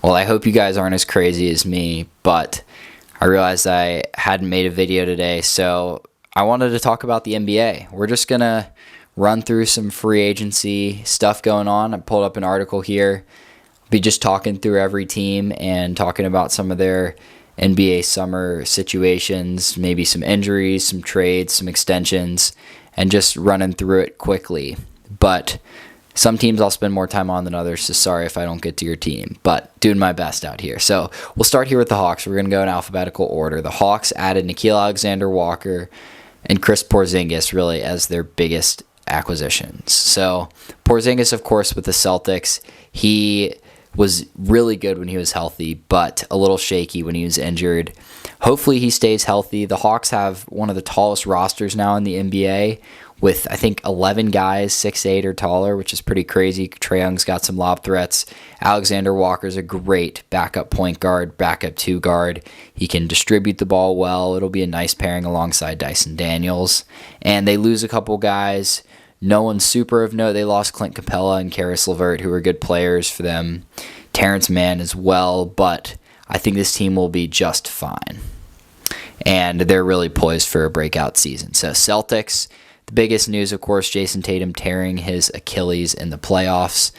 Well, I hope you guys aren't as crazy as me, but I realized I hadn't made a video today, so I wanted to talk about the NBA. We're just going to run through some free agency stuff going on. I pulled up an article here. I'll be just talking through every team and talking about some of their NBA summer situations, maybe some injuries, some trades, some extensions, and just running through it quickly. But some teams I'll spend more time on than others, so sorry if I don't get to your team, but doing my best out here. So we'll start here with the Hawks. We're going to go in alphabetical order. The Hawks added Nickeil Alexander-Walker and Chris Porzingis really as their biggest acquisitions. So Porzingis, of course, with the Celtics, he was really good when he was healthy, but a little shaky when he was injured. Hopefully he stays healthy. The Hawks have one of the tallest rosters now in the NBA with, I think, 11 guys 6'8" or taller, which is pretty crazy. Trae Young's got some lob threats. Alexander Walker's a great backup point guard, backup two guard. He can distribute the ball well. It'll be a nice pairing alongside Dyson Daniels. And they lose a couple guys. No one super of note. They lost Clint Capella and Karis LeVert, who were good players for them. Terrence Mann as well, but I think this team will be just fine. And they're really poised for a breakout season. So Celtics, the biggest news, of course, Jason Tatum tearing his Achilles in the playoffs.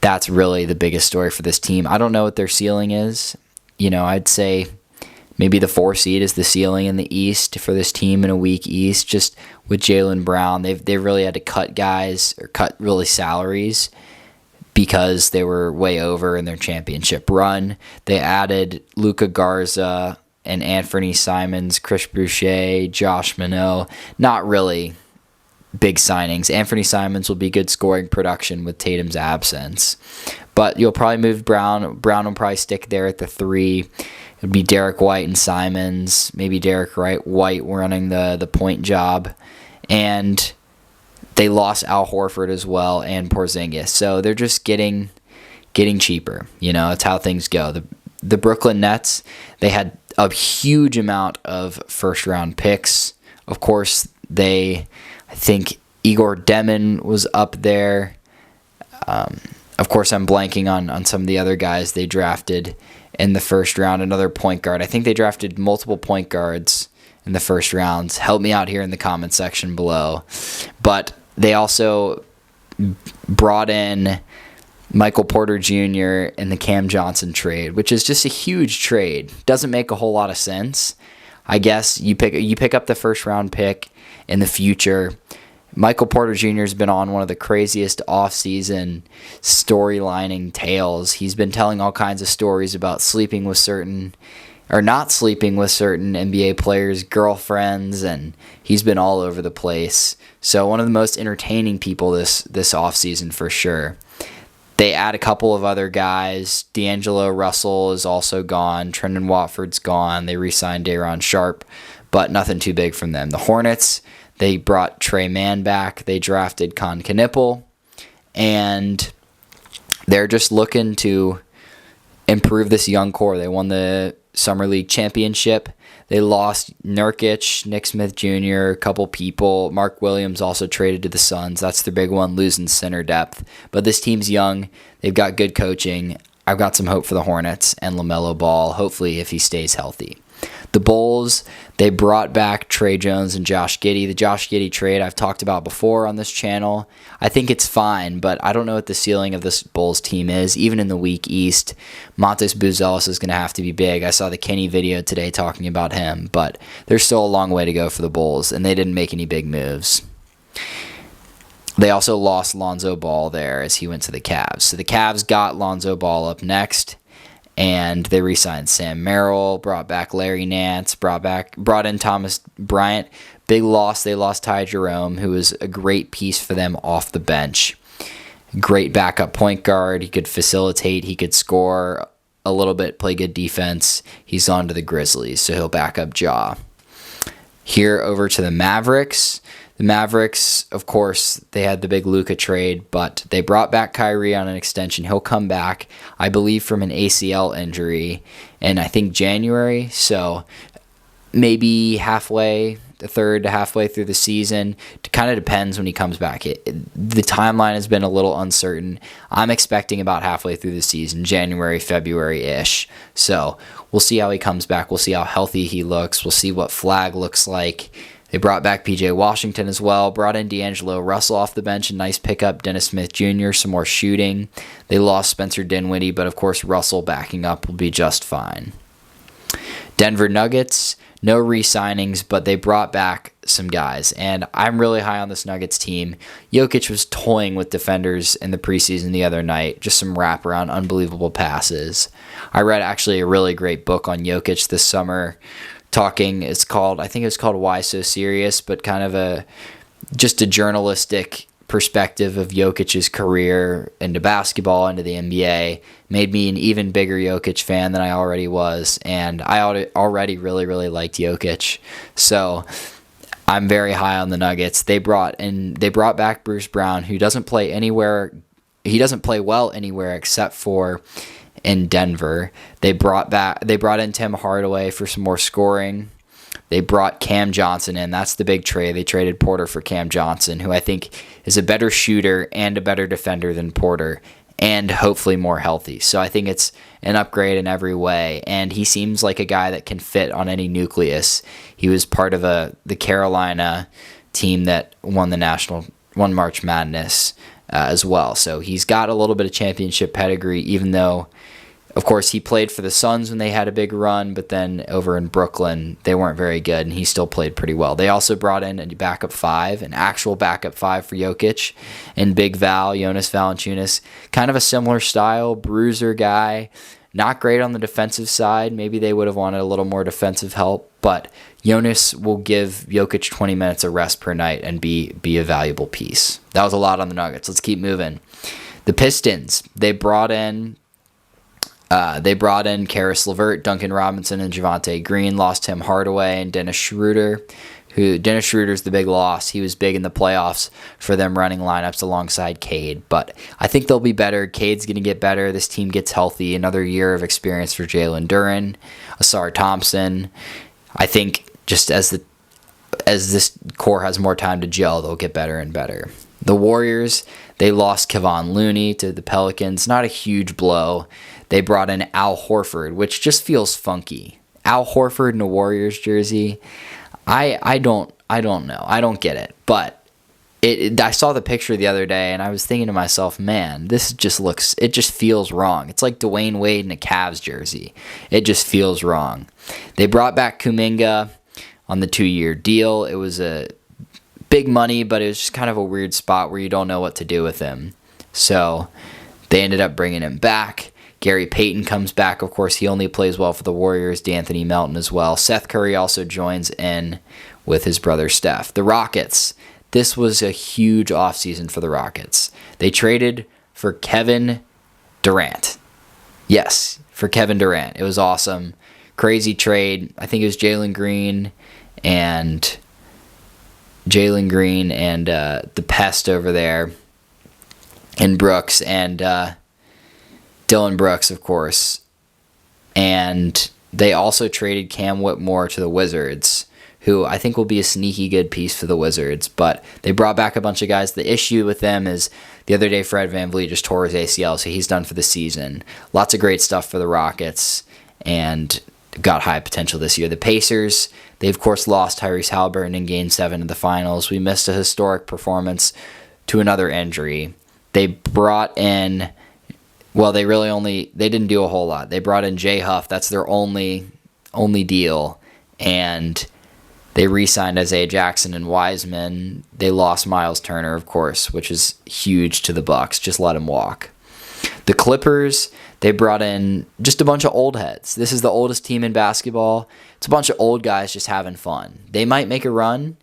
That's really the biggest story for this team. I don't know what their ceiling is. I'd say maybe the 4 seed is the ceiling in the East for this team in a weak East. Just with Jaylen Brown, they've really had to cut guys or cut really salaries because they were way over in their championship run. They added Luka Garza and Anthony Simons, Chris Boucher, Josh Minot. Not really big signings. Anthony Simons will be good scoring production with Tatum's absence. But you'll probably move Brown. Brown will probably stick there at the 3. It would be Derek White and Simons. Maybe Derek White running the point job. And they lost Al Horford as well and Porzingis. So they're just getting cheaper. It's how things go. The Brooklyn Nets, they had a huge amount of first-round picks. Of course, I think Igor Demin was up there. Of course, I'm blanking on some of the other guys they drafted in the first round. Another point guard. I think they drafted multiple point guards in the first rounds. Help me out here in the comment section below. But they also brought in Michael Porter Jr. in the Cam Johnson trade, which is just a huge trade. Doesn't make a whole lot of sense. I guess you pick up the first round pick in the future. Michael Porter Jr. has been on one of the craziest offseason storylining tales. He's been telling all kinds of stories about sleeping with certain or not sleeping with certain NBA players' girlfriends, and he's been all over the place. So one of the most entertaining people this offseason for sure. They add a couple of other guys. D'Angelo Russell is also gone. Trendon Watford's gone. They re-signed Daron Sharp, but nothing too big from them. The Hornets, they brought Trey Mann back. They drafted Con Knipple, and they're just looking to improve this young core. They won the Summer League Championship. They lost Nurkic, Nick Smith Jr., a couple people. Mark Williams also traded to the Suns. That's their big one, losing center depth. But this team's young. They've got good coaching. I've got some hope for the Hornets and LaMelo Ball, hopefully if he stays healthy. The Bulls, they brought back Trey Jones and Josh Giddey. The Josh Giddey trade I've talked about before on this channel. I think it's fine, but I don't know what the ceiling of this Bulls team is, even in the weak East. Montes Buzelis is going to have to be big. I saw the Kenny video today talking about him, but there's still a long way to go for the Bulls, and they didn't make any big moves. They also lost Lonzo Ball there as he went to the Cavs. So the Cavs got Lonzo Ball up next, and they re-signed Sam Merrill, brought back Larry Nance, brought in Thomas Bryant. Big loss. They lost Ty Jerome, who was a great piece for them off the bench. Great backup point guard. He could facilitate. He could score a little bit, play good defense. He's on to the Grizzlies, so he'll back up Ja. Here over to the Mavericks. The Mavericks, of course, they had the big Luka trade, but they brought back Kyrie on an extension. He'll come back, I believe, from an ACL injury in, I think, January. So maybe halfway a third to halfway through the season. It kind of depends when he comes back. The timeline has been a little uncertain. I'm expecting about halfway through the season, January, February-ish. So we'll see how he comes back. We'll see how healthy he looks. We'll see what Flag looks like. They brought back P.J. Washington as well, brought in D'Angelo Russell off the bench, a nice pickup, Dennis Smith Jr., some more shooting. They lost Spencer Dinwiddie, but of course Russell backing up will be just fine. Denver Nuggets, no re-signings, but they brought back some guys, and I'm really high on this Nuggets team. Jokic was toying with defenders in the preseason the other night, just some wraparound, unbelievable passes. I read actually a really great book on Jokic this summer, I think it's called Why So Serious, but kind of just a journalistic perspective of Jokic's career into basketball, into the NBA. Made me an even bigger Jokic fan than I already was, and I already really, really liked Jokic. So I'm very high on the Nuggets. They brought back Bruce Brown, who doesn't play anywhere. He doesn't play well anywhere except for in Denver. They brought in Tim Hardaway for some more scoring. They brought Cam Johnson in. That's the big trade. They traded Porter for Cam Johnson, who I think is a better shooter and a better defender than Porter, and hopefully more healthy. So I think it's an upgrade in every way, and he seems like a guy that can fit on any nucleus. He was part of the Carolina team that won March Madness as well. So he's got a little bit of championship pedigree, even though, of course, he played for the Suns when they had a big run, but then over in Brooklyn, they weren't very good, and he still played pretty well. They also brought in a backup five, an actual backup five for Jokic, and Big Val, Jonas Valanciunas. Kind of a similar style, bruiser guy. Not great on the defensive side. Maybe they would have wanted a little more defensive help, but Jonas will give Jokic 20 minutes of rest per night and be a valuable piece. That was a lot on the Nuggets. Let's keep moving. The Pistons, they brought in Karis LeVert, Duncan Robinson, and Javonte Green. Lost Tim Hardaway and Dennis Schroeder. Dennis Schroeder's the big loss. He was big in the playoffs for them running lineups alongside Cade. But I think they'll be better. Cade's going to get better. This team gets healthy. Another year of experience for Jalen Duren, Asar Thompson. I think just as this core has more time to gel, they'll get better and better. The Warriors, they lost Kevon Looney to the Pelicans. Not a huge blow. They brought in Al Horford, which just feels funky. Al Horford in a Warriors jersey. I don't know. I don't get it. But I saw the picture the other day, and I was thinking to myself, man, it just feels wrong. It's like Dwayne Wade in a Cavs jersey. It just feels wrong. They brought back Kuminga on the 2-year deal. It was a big money, but it was just kind of a weird spot where you don't know what to do with him. So they ended up bringing him back. Gary Payton comes back. Of course, he only plays well for the Warriors. D'Anthony Melton as well. Seth Curry also joins in with his brother Steph. The Rockets. This was a huge offseason for the Rockets. They traded for Kevin Durant. Yes, for Kevin Durant. It was awesome. Crazy trade. I think it was Jalen Green and the pest over there, and Brooks and Dylan Brooks, of course. And they also traded Cam Whitmore to the Wizards, who I think will be a sneaky good piece for the Wizards. But they brought back a bunch of guys. The issue with them is the other day Fred VanVleet just tore his ACL, so he's done for the season. Lots of great stuff for the Rockets, and got high potential this year. The Pacers, they of course lost Tyrese Halliburton in Game 7 of the Finals. We missed a historic performance to another injury. They brought in, well, they didn't do a whole lot. They brought in Jay Huff. That's their only deal. And they re-signed Isaiah Jackson and Wiseman. They lost Miles Turner, of course, which is huge to the Bucks. Just let him walk. The Clippers, they brought in just a bunch of old heads. This is the oldest team in basketball. It's a bunch of old guys just having fun. They might make a run,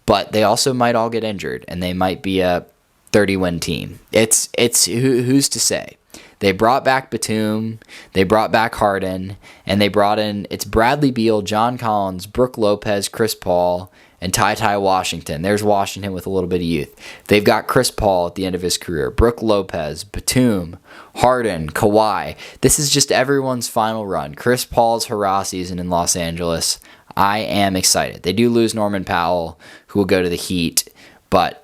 but they also might all get injured, and they might be a 30-win team. It's who's to say? They brought back Batum, they brought back Harden, and they brought in, it's Bradley Beal, John Collins, Brook Lopez, Chris Paul, and Ty Washington. There's Washington with a little bit of youth. They've got Chris Paul at the end of his career, Brook Lopez, Batum, Harden, Kawhi. This is just everyone's final run. Chris Paul's hurrah season in Los Angeles. I am excited. They do lose Norman Powell, who will go to the Heat, but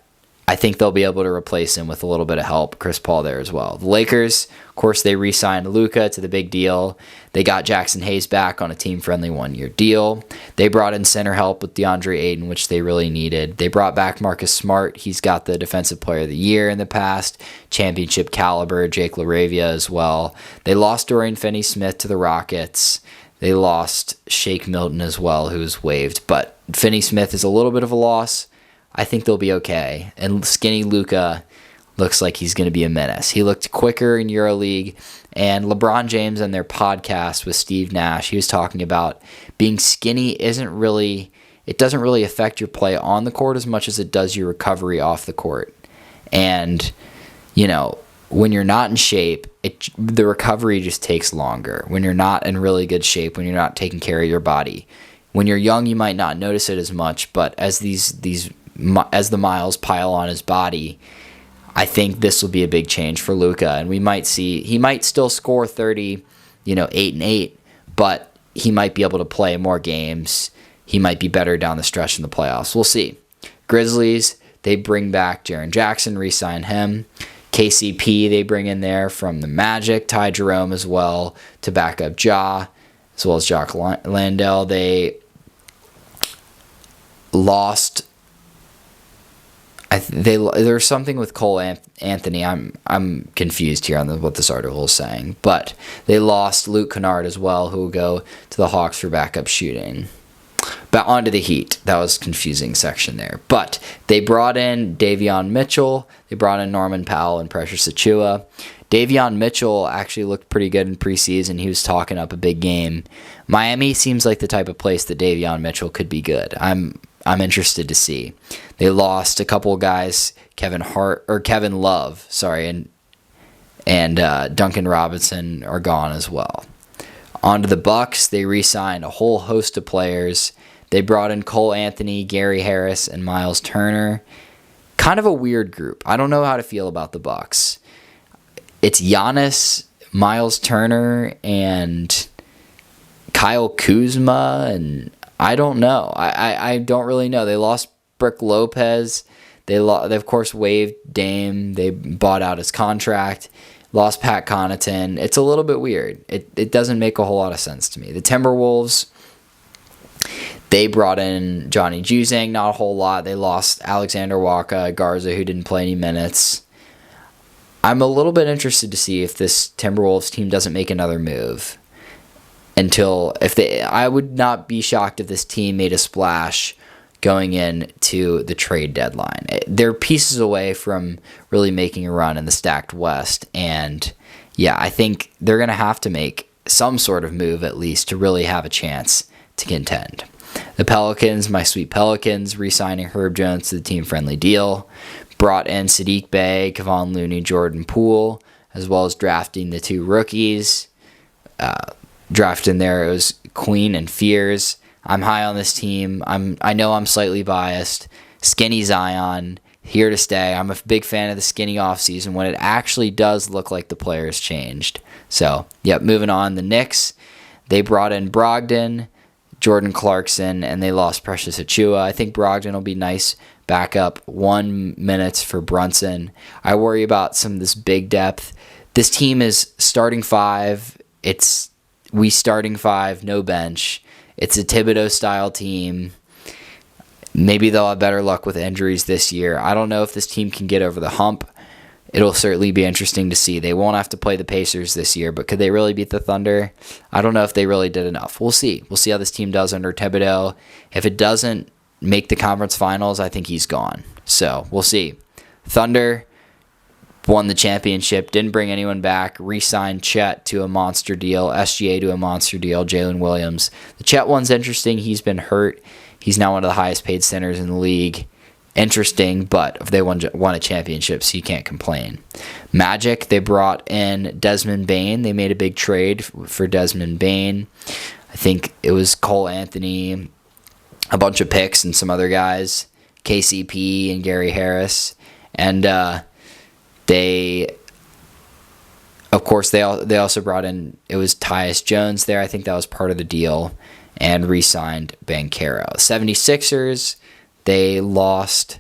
I think they'll be able to replace him with a little bit of help. Chris Paul there as well. The Lakers, of course, they re-signed Luka to the big deal. They got Jackson Hayes back on a team-friendly one-year deal. They brought in center help with DeAndre Ayton, which they really needed. They brought back Marcus Smart. He's got the Defensive Player of the Year in the past, championship caliber, Jake LaRavia as well. They lost Dorian Finney-Smith to the Rockets. They lost Shake Milton as well, who was waived. But Finney-Smith is a little bit of a loss. I think they'll be okay. And skinny Luka looks like he's going to be a menace. He looked quicker in EuroLeague. And LeBron James on their podcast with Steve Nash, he was talking about being skinny doesn't really affect your play on the court as much as it does your recovery off the court. And, when you're not in shape, the recovery just takes longer. When you're not in really good shape, when you're not taking care of your body. When you're young, you might not notice it as much, but as as the miles pile on his body, I think this will be a big change for Luka, and we might see he might still score 30, 8-8, but he might be able to play more games. He might be better down the stretch in the playoffs. We'll see. Grizzlies, they bring back Jaren Jackson, re-sign him. KCP, they bring in there from the Magic, Ty Jerome as well to back up Ja, as well as Jock Landale. They lost. There's something with Cole Anthony. I'm confused here on what this article is saying, but they lost Luke Kennard as well, who will go to the Hawks for backup shooting. But onto the Heat. That was a confusing section there. But they brought in Davion Mitchell. They brought in Norman Powell and Precious Achiuwa. Davion Mitchell actually looked pretty good in preseason. He was talking up a big game. Miami seems like the type of place that Davion Mitchell could be good. I'm interested to see. They lost a couple of guys, Kevin Love, and Duncan Robinson are gone as well. On to the Bucks, they re-signed a whole host of players. They brought in Cole Anthony, Gary Harris, and Miles Turner. Kind of a weird group. I don't know how to feel about the Bucks. It's Giannis, Miles Turner, and Kyle Kuzma, and I don't know. I don't really know. They lost Brook Lopez. They of course waived Dame. They bought out his contract. Lost Pat Connaughton. It's a little bit weird. It doesn't make a whole lot of sense to me. The Timberwolves, they brought in Johnny Juzang, not a whole lot. They lost Alexander Garza, who didn't play any minutes. I'm a little bit interested to see if this Timberwolves team doesn't make another move. I would not be shocked if this team made a splash going into the trade deadline. They're pieces away from really making a run in the stacked West, and yeah, I think they're going to have to make some sort of move at least to really have a chance to contend. The Pelicans, my sweet Pelicans, re-signing Herb Jones to the team-friendly deal, brought in Sadiq Bey, Kevon Looney, Jordan Poole, as well as drafting the two rookies. Drafting there, it was Queen and Fears. I'm high on this team. I know I'm slightly biased. Skinny Zion, here to stay. I'm a big fan of the skinny offseason when it actually does look like the players changed. So, moving on. The Knicks, they brought in Brogdon, Jordan Clarkson, and they lost Precious Achiuwa. I think Brogdon will be nice backup. 1 minute for Brunson. I worry about some of this big depth. This team is starting five. We starting five, no bench. It's a Thibodeau-style team. Maybe they'll have better luck with injuries this year. I don't know if this team can get over the hump. It'll certainly be interesting to see. They won't have to play the Pacers this year, but could they really beat the Thunder? I don't know if they really did enough. We'll see. We'll see how this team does under Thibodeau. If it doesn't make the conference finals, I think he's gone. So, we'll see. Thunder won the championship, didn't bring anyone back, re-signed Chet to a monster deal, SGA to a monster deal, Jalen Williams. The Chet one's interesting. He's been hurt. He's now one of the highest paid centers in the league. Interesting, but if they won a championship, so you can't complain. Magic, they brought in Desmond Bane. They made a big trade for Desmond Bane. I think it was Cole Anthony, a bunch of picks, and some other guys, KCP and Gary Harris. And they also brought in, it was Tyus Jones there. I think that was part of the deal. and re-signed Banchero. 76ers, they lost,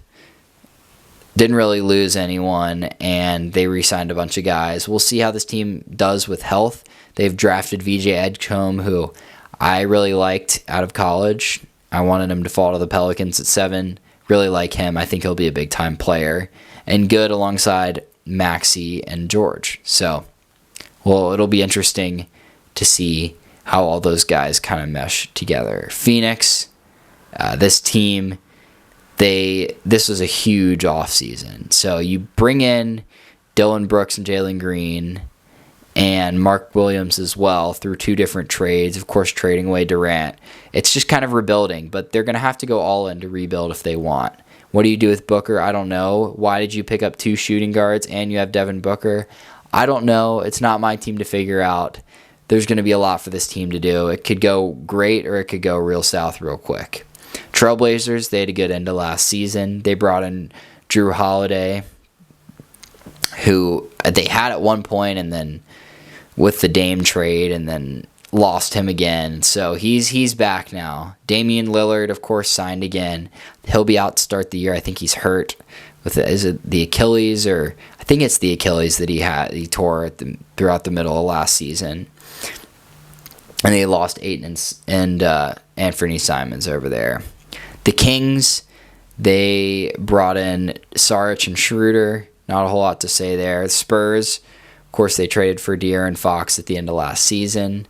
didn't really lose anyone, and they re-signed a bunch of guys. We'll see how this team does with health. They've drafted VJ Edgecombe, who I really liked out of college. I wanted him to fall to the Pelicans at 7. Really like him. I think he'll be a big-time player and good alongside Maxey and George. So, well, it'll be interesting to see how all those guys kind of mesh together. Phoenix, this team, this was a huge offseason. So you bring in Dylan Brooks and Jalen Green and Mark Williams as well through 2 different trades, of course trading away Durant. It's just kind of rebuilding, but they're going to have to go all in to rebuild if they want. What do you do with Booker? I don't know. Why did you pick up 2 shooting guards and you have Devin Booker? I don't know. It's not my team to figure out. There's going to be a lot for this team to do. It could go great or it could go real south real quick. Trailblazers, they had a good end to last season. They brought in Drew Holiday, who they had at one point, and then with the Dame trade, and then lost him again. So he's back now. Damian Lillard, of course, signed again. He'll be out to start the year. I think he's hurt with is it the Achilles, or I think it's the Achilles that he tore throughout the middle of last season. And they lost Ayton and Anthony Simons over there. The Kings, they brought in Saric and Schroeder. Not a whole lot to say there. The Spurs, of course, they traded for De'Aaron Fox at the end of last season.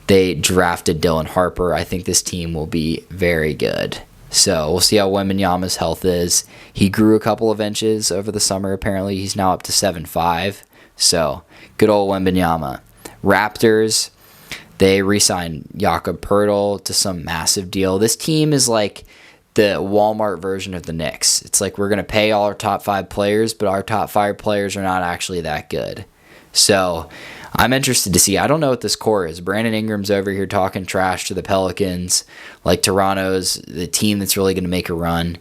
They drafted Dylan Harper. I think this team will be very good. So we'll see how Wembanyama's health is. He grew a couple of inches over the summer, apparently. He's now up to 7'5". So good old Wembanyama. Raptors, they re-signed Jakob Poeltl to some massive deal. This team is like the Walmart version of the Knicks. It's like we're going to pay all our top 5 players, but our top 5 players are not actually that good. So I'm interested to see. I don't know what this core is. Brandon Ingram's over here talking trash to the Pelicans, like Toronto's the team that's really going to make a run.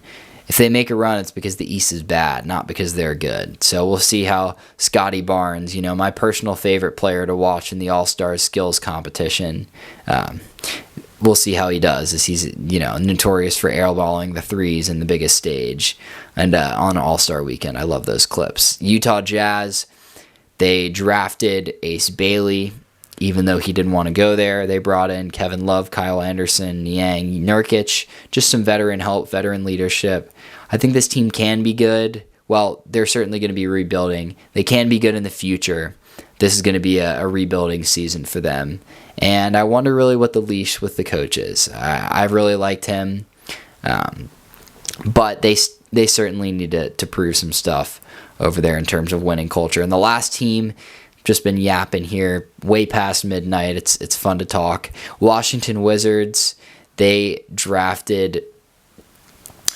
If they make a run, it's because the East is bad, not because they're good. So we'll see how Scotty Barnes, my personal favorite player to watch in the All-Star skills competition, we'll see how he does, as he's notorious for airballing the threes in the biggest stage. And on All-Star weekend, I love those clips. Utah Jazz, they drafted Ace Bailey, even though he didn't want to go there. They brought in Kevin Love, Kyle Anderson, Niang Nurkic, just some veteran help, veteran leadership. I think this team can be good. Well, they're certainly going to be rebuilding. They can be good in the future. This is going to be a rebuilding season for them. And I wonder really what the leash with the coach is. I've really liked him. But they certainly need to prove some stuff over there in terms of winning culture. And the last team, just been yapping here way past midnight. It's fun to talk. Washington Wizards, they drafted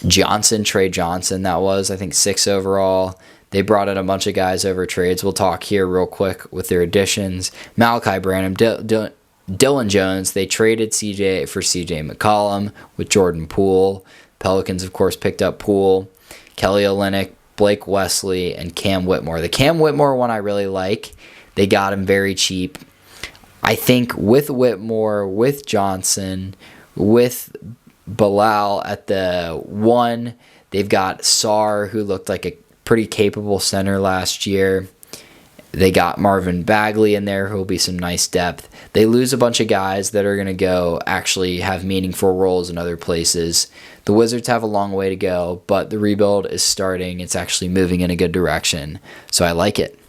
Trey Johnson, that was, I think, 6 overall. They brought in a bunch of guys over trades. We'll talk here real quick with their additions. Malachi Branham, Dylan Jones, they traded CJ for CJ McCollum with Jordan Poole. Pelicans, of course, picked up Poole. Kelly Olynyk, Blake Wesley, and Cam Whitmore. The Cam Whitmore one I really like. They got him very cheap. I think with Whitmore, with Johnson, with Bilal at the 1, they've got Sarr, who looked like a pretty capable center last year. They got Marvin Bagley in there, who will be some nice depth. They lose a bunch of guys that are going to go actually have meaningful roles in other places. The Wizards have a long way to go, but the rebuild is starting. It's actually moving in a good direction, so I like it.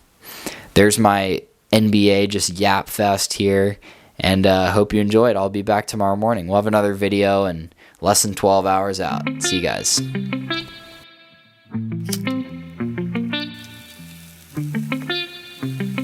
There's my NBA just yap fest here, and hope you enjoyed. I'll be back tomorrow morning. We'll have another video in less than 12 hours out. See you guys.